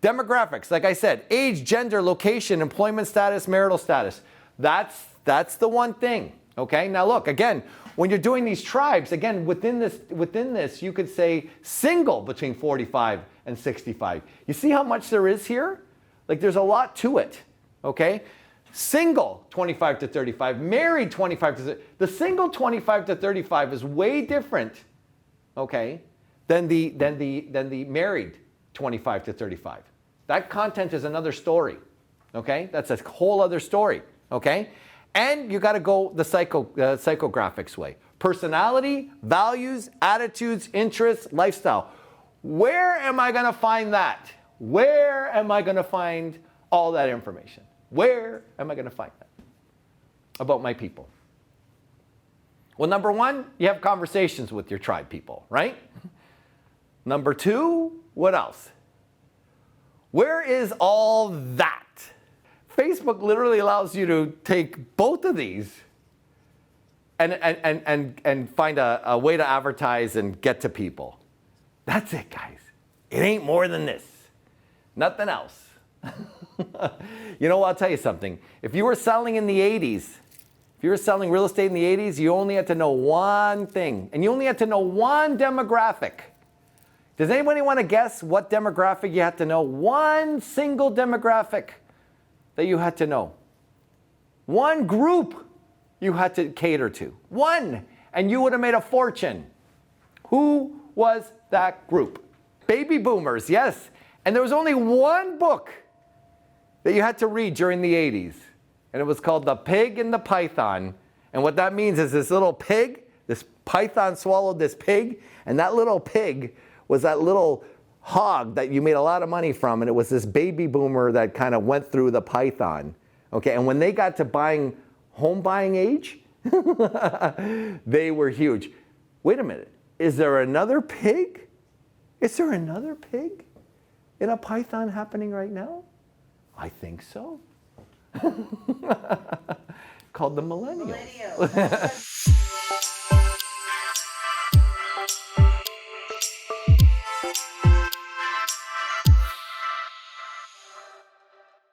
Demographics, like I said, age, gender, location, employment status, marital status. That's the one thing, okay? Now look, again, when you're doing these tribes, again, within this, you could say single between 45 and 65. You see how much there is here? Like there's a lot to it, okay? Single, 25 to 35, married, 25 to 30. The single 25 to 35 is way different, okay, than the married 25 to 35. That content is another story, okay? That's a whole other story, okay? And you got to go the psychographics way. Personality, values, attitudes, interests, lifestyle. Where am I going to find that? Where am I going to find all that information? Where am I going to find that about my people? Well, number one, you have conversations with your tribe people, right? Number two, what else? Where is all that? Facebook literally allows you to take both of these and find a way to advertise and get to people. That's it, guys. It ain't more than this. Nothing else. You know, I'll tell you something. If you were selling in the 80s, if you were selling real estate in the 80s, you only had to know one thing, and you only had to know one demographic. Does anybody want to guess what demographic you had to know? One single demographic that you had to know. One group you had to cater to. One, and you would have made a fortune. Who was that group? Baby boomers, yes. And there was only one book that you had to read during the 80s. And it was called The Pig and the Python. And what that means is this little pig, this python swallowed this pig, and that little pig was that little hog that you made a lot of money from, and it was this baby boomer that kind of went through the python. Okay, and when they got to home buying age, they were huge. Wait a minute, is there another pig? Is there another pig in a python happening right now? I think so. Called the millennials.